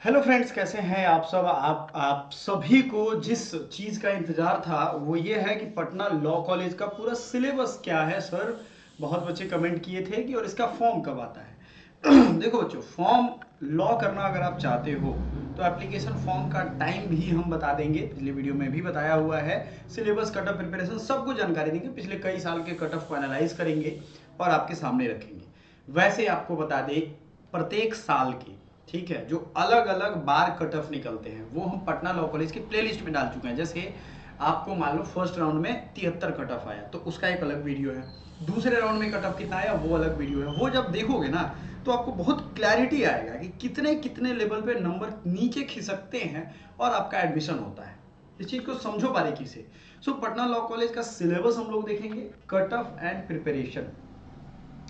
Hello friends, कैसे हैं आप सब। आप सभी को जिस चीज़ का इंतज़ार था वो ये है कि पटना लॉ कॉलेज का पूरा सिलेबस क्या है सर। बहुत बच्चे कमेंट किए थे कि और इसका फॉर्म कब आता है। देखो बच्चों, फॉर्म लॉ करना अगर आप चाहते हो तो एप्लीकेशन फॉर्म का टाइम भी हम बता देंगे, पिछले वीडियो में भी बताया हुआ है। सिलेबस, कट ऑफ प्रिपरेशन, सबको जानकारी देंगे, पिछले कई साल के कट ऑफ को एनालाइज करेंगे और आपके सामने रखेंगे। वैसे आपको बता दें, प्रत्येक साल के, ठीक है, जो अलग अलग बार कट ऑफ निकलते हैं वो हम पटना लॉ कॉलेज की प्लेलिस्ट में डाल चुके हैं। जैसे आपको मान लो फर्स्ट राउंड में 73 कट ऑफ आया तो उसका एक अलग वीडियो है, दूसरे राउंड में कट ऑफ कितना आया वो अलग वीडियो है। वो जब देखोगे ना तो आपको बहुत क्लैरिटी आएगा कि कितने कितने लेवल पे नंबर नीचे खिसकते हैं और आपका एडमिशन होता है। इस चीज को समझो बारीकी से। सो पटना लॉ कॉलेज का सिलेबस हम लोग देखेंगे, कट ऑफ एंड प्रिपरेशन।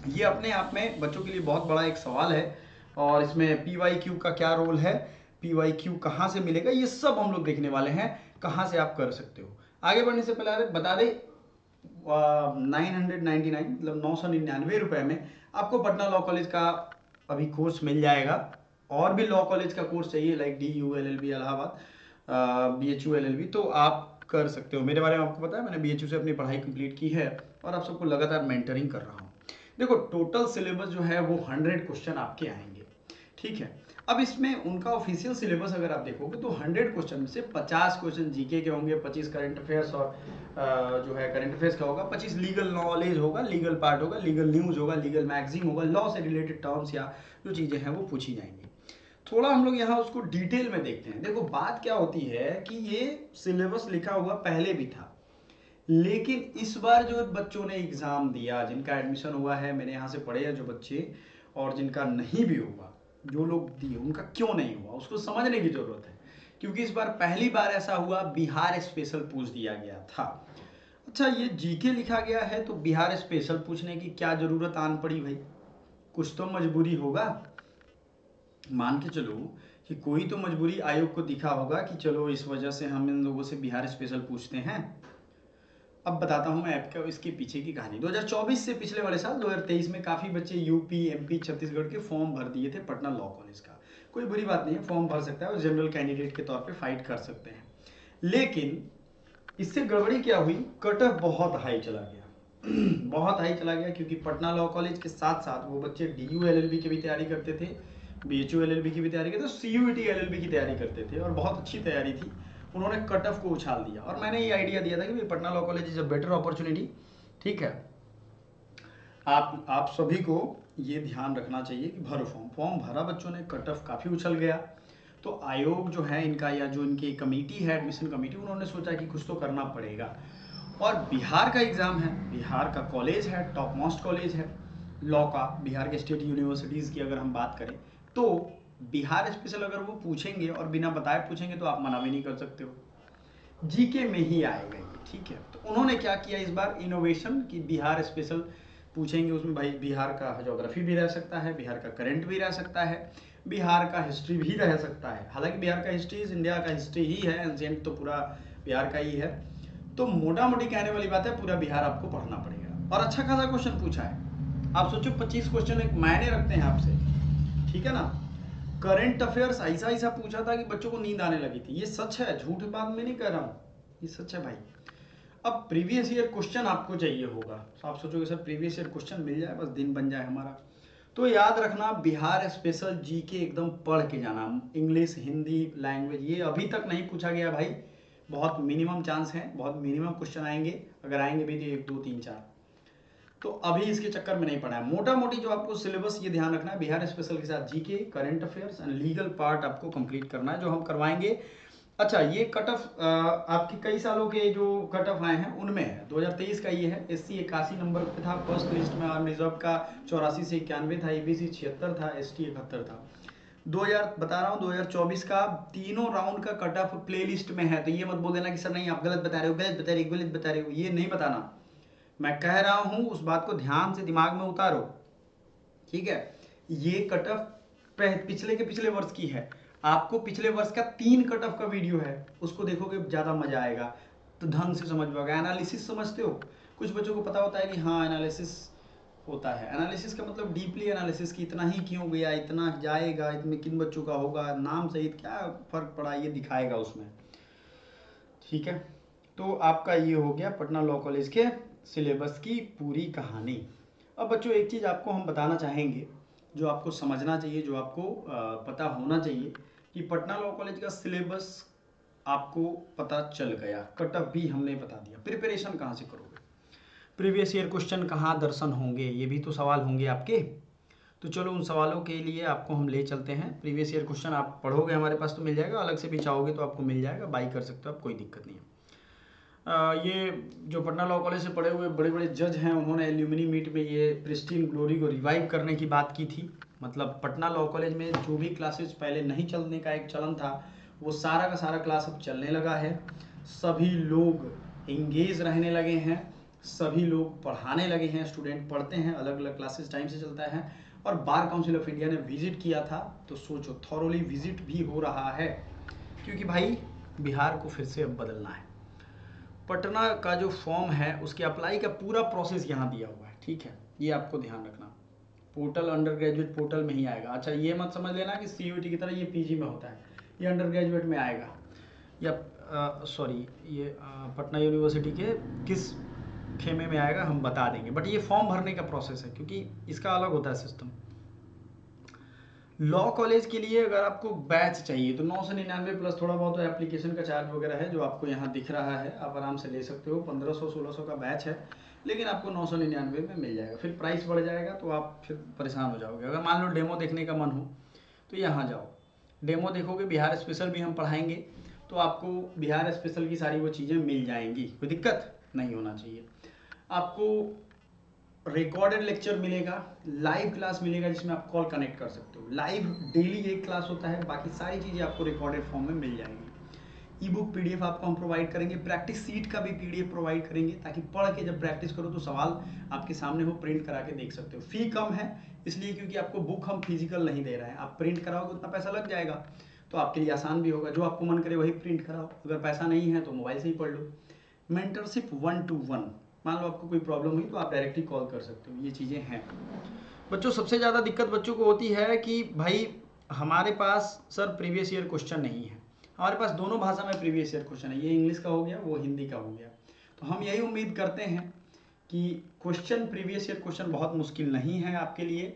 ये अपने आप में बच्चों के लिए बहुत बड़ा एक सवाल है और इसमें पी वाई क्यू का क्या रोल है, पी वाई क्यू कहाँ से मिलेगा, ये सब हम लोग देखने वाले हैं, कहाँ से आप कर सकते हो। आगे बढ़ने से पहले बता दें, 999 मतलब 999 रुपए में आपको पटना लॉ कॉलेज का अभी कोर्स मिल जाएगा। और भी लॉ कॉलेज का कोर्स चाहिए like D U L L B Allahabad, B H U L L B, तो आप कर सकते हो। मेरे बारे में आपको पता है, मैंने बी एच यू से अपनी पढ़ाई कंप्लीट की है और आप सबको लगातार मेंटरिंग कर रहा हूँ। देखो, टोटल सिलेबस जो है वो 100 क्वेश्चन आपके आएंगे, ठीक है। अब इसमें उनका ऑफिशियल सिलेबस अगर आप देखोगे तो 100 क्वेश्चन में से 50 क्वेश्चन जीके के होंगे, 25 करंट अफेयर्स और जो है करंट अफेयर्स का होगा, 25 लीगल नॉलेज होगा, लीगल पार्ट होगा, लीगल न्यूज होगा, लीगल मैगजीन होगा, लॉ से रिलेटेड टर्म्स या जो चीज़ें हैं वो पूछी जाएंगी। थोड़ा हम लोग यहाँ उसको डिटेल में देखते हैं। देखो, बात क्या होती है कि ये सिलेबस लिखा हुआ पहले भी था, लेकिन इस बार जो बच्चों ने एग्ज़ाम दिया, जिनका एडमिशन हुआ है, मेरे यहाँ से पढ़े हैं जो बच्चे, और जिनका नहीं भी हुआ, जो लोग दिए उनका क्यों नहीं हुआ उसको समझने की ज़रूरत है। क्योंकि इस बार पहली बार ऐसा हुआ, बिहार स्पेशल पूछ दिया गया था। अच्छा, ये जीके लिखा गया है तो बिहार स्पेशल पूछने की क्या ज़रूरत आन पड़ी भाई? कुछ तो मजबूरी होगा। मान के चलो कि कोई तो मजबूरी आयोग को दिखा होगा कि चलो इस वजह से हम इन लोगों से बिहार स्पेशल पूछते हैं। अब बताता हूँ मैं आपको इसके पीछे की कहानी। 2024 से पिछले वाले साल 2023 में काफ़ी बच्चे यूपी, एमपी, छत्तीसगढ़ के फॉर्म भर दिए थे पटना लॉ कॉलेज का। कोई बुरी बात नहीं है, फॉर्म भर सकता है और जनरल कैंडिडेट के तौर पे फाइट कर सकते हैं। लेकिन इससे गड़बड़ी क्या हुई, कट ऑफ बहुत हाई चला गया। बहुत हाई चला गया क्योंकि पटना लॉ कॉलेज के साथ साथ वो बच्चे D U L L B की भी तैयारी करते थे, B H U L L B की भी तैयारी करते थे, C U T L L B की तैयारी करते थे और बहुत अच्छी तैयारी थी। उन्होंने कट ऑफ को उछाल दिया और मैंने ये आइडिया दिया था कि भाई Patna law college is a better opportunity, ठीक है। आप सभी को ये ध्यान रखना चाहिए कि भरो फॉर्म। फॉर्म भरा बच्चों ने, कट ऑफ काफ़ी उछल गया, तो आयोग जो है इनका, या जो इनकी कमेटी है एडमिशन कमेटी, उन्होंने सोचा कि कुछ तो करना पड़ेगा। और बिहार का एग्ज़ाम है, बिहार का कॉलेज है, टॉप मोस्ट कॉलेज है लॉ का, बिहार के स्टेट यूनिवर्सिटीज़ की अगर हम बात करें तो बिहार स्पेशल अगर वो पूछेंगे और बिना बताए पूछेंगे तो आप मना भी नहीं कर सकते हो, जीके में ही आएगा ये, ठीक है। तो उन्होंने क्या किया इस बार, इनोवेशन की बिहार स्पेशल पूछेंगे। उसमें भाई बिहार का ज्योग्राफी भी रह सकता है, बिहार का करंट भी रह सकता है, बिहार का हिस्ट्री भी रह सकता है। हालांकि बिहार का हिस्ट्री इंडिया का हिस्ट्री ही है, एंशिएंट तो पूरा बिहार का ही है। तो मोटा मोटी कहने वाली बात है, पूरा बिहार आपको पढ़ना पड़ेगा और अच्छा खासा क्वेश्चन पूछा है। आप सोचो 25 क्वेश्चन एक मायने रखते हैं आपसे, ठीक है ना। करंट अफेयर्स ऐसा ऐसा पूछा था कि बच्चों को नींद आने लगी थी। ये सच है, झूठ बात में नहीं कह रहा हूँ, ये सच है भाई। अब प्रीवियस ईयर क्वेश्चन आपको चाहिए होगा, तो आप सोचोगे सर प्रीवियस ईयर क्वेश्चन मिल जाए बस दिन बन जाए हमारा। तो याद रखना, बिहार स्पेशल जीके एकदम पढ़ के जाना। इंग्लिश, हिंदी, लैंग्वेज ये अभी तक नहीं पूछा गया भाई, बहुत मिनिमम चांस है, बहुत मिनिमम क्वेश्चन आएंगे, अगर आएंगे भी तो 1 2 3 4। तो अभी इसके चक्कर में नहीं पड़ा है। मोटा मोटी जो आपको सिलेबस ये ध्यान रखना है, बिहार स्पेशल के साथ GK, current affairs and legal part आपको कंप्लीट करना है, जो हम करवाएंगे। अच्छा, ये कट ऑफ आपके कई सालों के जो कट ऑफ आए हैं उनमें है। 2023 का ये है, एससी 81 नंबर पे था फर्स्ट लिस्ट में, और रिजर्व का 84 से 91 था, एबीसी 76 था, एसटी 71 था। 2000 बता रहा हूँ 2024 का तीनों राउंड का कट ऑफ प्ले लिस्ट में है। तो ये मत बोल देना कि सर नहीं आप गलत बता रहे हो, गलत बता रहे हो, गलत बता रहे हो, ये नहीं बताना। मैं कह रहा हूं उस बात को ध्यान से दिमाग में उतारो, ठीक है। ये कट ऑफ पिछले के पिछले वर्ष की है। आपको पिछले वर्ष का 3 कट ऑफ का वीडियो है, उसको देखोगे ज्यादा मजा आएगा, तो ढंग से समझ पाओगे। एनालिसिस समझते हो, कुछ बच्चों को पता होता है कि हाँ एनालिसिस होता है। एनालिसिस का मतलब डीपली एनालिसिस कि इतना ही क्यों गया, इतना जाएगा, इसमें किन बच्चों का होगा, नाम सहित क्या फ़र्क पड़ा, ये दिखाएगा उसमें। ठीक है, तो आपका ये हो गया पटना लॉ कॉलेज के सिलेबस की पूरी कहानी। अब बच्चों एक चीज़ आपको हम बताना चाहेंगे, जो आपको समझना चाहिए, जो आपको पता होना चाहिए कि पटना लॉ कॉलेज का सिलेबस आपको पता चल गया, कट ऑफ भी हमने बता दिया, प्रिपरेशन कहाँ से करोगे, प्रीवियस ईयर क्वेश्चन कहाँ दर्शन होंगे, ये भी तो सवाल होंगे आपके। तो चलो उन सवालों के लिए आपको हम ले चलते हैं। प्रीवियस ईयर क्वेश्चन आप पढ़ोगे हमारे पास तो मिल जाएगा, अलग से भी चाहोगे तो आपको मिल जाएगा, बाई कर सकते हो आप, कोई दिक्कत नहीं है। ये जो पटना लॉ कॉलेज से पढ़े हुए बड़े बड़े जज हैं, उन्होंने एल्यूमिनी मीट में ये प्रिस्टीन ग्लोरी को रिवाइव करने की बात की थी। मतलब पटना लॉ कॉलेज में जो भी क्लासेस पहले नहीं चलने का एक चलन था, वो सारा का सारा क्लास अब चलने लगा है। सभी लोग इंगेज रहने लगे हैं, सभी लोग पढ़ाने लगे हैं, स्टूडेंट पढ़ते हैं, अलग अलग क्लासेस टाइम से चलता है। और बार काउंसिल ऑफ इंडिया ने विजिट किया था, तो सोचो थॉरोली विजिट भी हो रहा है, क्योंकि भाई बिहार को फिर से अब बदलना है। पटना का जो फॉर्म है उसके अप्लाई का पूरा प्रोसेस यहाँ दिया हुआ है, ठीक है, ये आपको ध्यान रखना। पोर्टल अंडर ग्रेजुएट पोर्टल में ही आएगा। अच्छा ये मत समझ लेना कि CUET की तरह ये PG में होता है, ये अंडर ग्रेजुएट में आएगा, या सॉरी ये पटना यूनिवर्सिटी के किस खेमे में आएगा हम बता देंगे, बट ये फॉर्म भरने का प्रोसेस है, क्योंकि इसका अलग होता है सिस्टम। लॉ कॉलेज के लिए अगर आपको बैच चाहिए तो 999 प्लस थोड़ा बहुत एप्लीकेशन का चार्ज वगैरह है, जो आपको यहाँ दिख रहा है, आप आराम से ले सकते हो। 1500-1600 का बैच है, लेकिन आपको 999 में मिल जाएगा। फिर प्राइस बढ़ जाएगा तो आप फिर परेशान हो जाओगे। अगर मान लो डेमो देखने का मन हो तो यहाँ जाओ, डेमो देखोगे, बिहार स्पेशल भी हम पढ़ाएंगे, तो आपको बिहार स्पेशल की सारी वो चीज़ें मिल जाएंगी, कोई दिक्कत नहीं होना चाहिए। आपको रिकॉर्डेड लेक्चर मिलेगा, लाइव क्लास मिलेगा जिसमें आप कॉल कनेक्ट कर सकते हो, लाइव डेली एक क्लास होता है, बाकी सारी चीज़ें आपको रिकॉर्डेड फॉर्म में मिल जाएंगी। ई बुक PDF आपको हम प्रोवाइड करेंगे, प्रैक्टिस सीट का भी PDF प्रोवाइड करेंगे, ताकि पढ़ के जब प्रैक्टिस करो तो सवाल आपके सामने हो, प्रिंट करा के देख सकते हो। फी कम है इसलिए क्योंकि आपको बुक हम फिजिकल नहीं दे रहे हैं, आप प्रिंट कराओगे उतना पैसा लग जाएगा, तो आपके लिए आसान भी होगा। जो आपको मन करे वही प्रिंट कराओ, अगर पैसा नहीं है तो मोबाइल से ही पढ़ लो। मेंटरशिप 1 to 1, मान लो आपको कोई प्रॉब्लम हुई तो आप डायरेक्टली कॉल कर सकते हो, ये चीज़ें हैं। बच्चों सबसे ज़्यादा दिक्कत बच्चों को होती है कि भाई हमारे पास सर प्रीवियस ईयर क्वेश्चन नहीं है। हमारे पास दोनों भाषा में प्रीवियस ईयर क्वेश्चन है, ये इंग्लिश का हो गया, वो हिंदी का हो गया। तो हम यही उम्मीद करते हैं कि क्वेश्चन प्रीवियस ईयर क्वेश्चन बहुत मुश्किल नहीं है आपके लिए।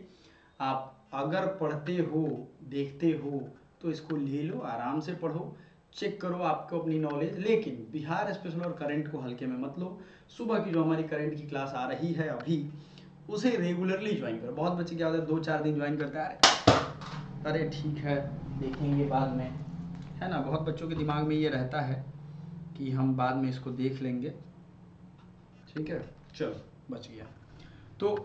आप अगर पढ़ते हो, देखते हो, तो इसको ले लो, आराम से पढ़ो, चेक करो आपको अपनी नॉलेज, लेकिन बिहार स्पेशल और करंट को हल्के में मत लो। सुबह की जो हमारी करंट की क्लास आ रही है अभी, उसे रेगुलरली ज्वाइन करो। बहुत बच्चे क्या होता है 2-4 दिन ज्वाइन करते हैं, अरे ठीक है देखेंगे बाद में, है ना। बहुत बच्चों के दिमाग में ये रहता है कि हम बाद में इसको देख लेंगे, ठीक है, चलो बच गया। तो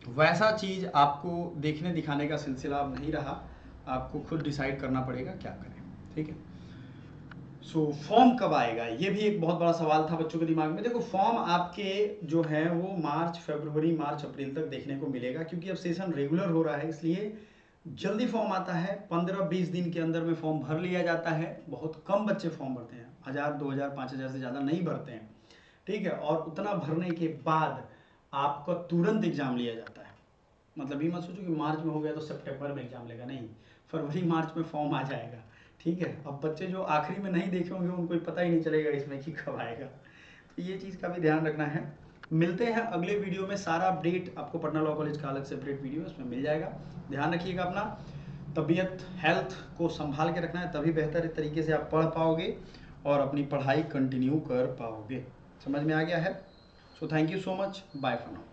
वैसा चीज़ आपको देखने दिखाने का सिलसिला अब नहीं रहा, आपको खुद डिसाइड करना पड़ेगा क्या करें, ठीक है। सो फॉर्म कब आएगा, ये भी एक बहुत बड़ा सवाल था बच्चों के दिमाग में। देखो फॉर्म आपके जो है वो मार्च, फरवरी, मार्च, अप्रैल तक देखने को मिलेगा, क्योंकि अब सेशन रेगुलर हो रहा है, इसलिए जल्दी फॉर्म आता है। 15-20 दिन के अंदर में फॉर्म भर लिया जाता है। बहुत कम बच्चे फॉर्म भरते हैं, 1000, 2000, 5000 से ज़्यादा नहीं भरते हैं, ठीक है। और उतना भरने के बाद आपका तुरंत एग्ज़ाम लिया जाता है। मतलब ये मत सोचो कि मार्च में हो गया तो सितंबर में एग्ज़ाम लेगा, नहीं, फरवरी मार्च में फॉर्म आ जाएगा, ठीक है। अब बच्चे जो आखिरी में नहीं देखे होंगे उनको पता ही नहीं चलेगा इसमें कि कब आएगा, तो ये चीज़ का भी ध्यान रखना है। मिलते हैं अगले वीडियो में, सारा अपडेट आपको पटना लॉ कॉलेज का अलग सेपरेट वीडियो उसमें मिल जाएगा। ध्यान रखिएगा अपना, तबीयत हेल्थ को संभाल के रखना है, तभी बेहतर तरीके से आप पढ़ पाओगे और अपनी पढ़ाई कंटिन्यू कर पाओगे। समझ में आ गया है? So thank you so much, bye for now.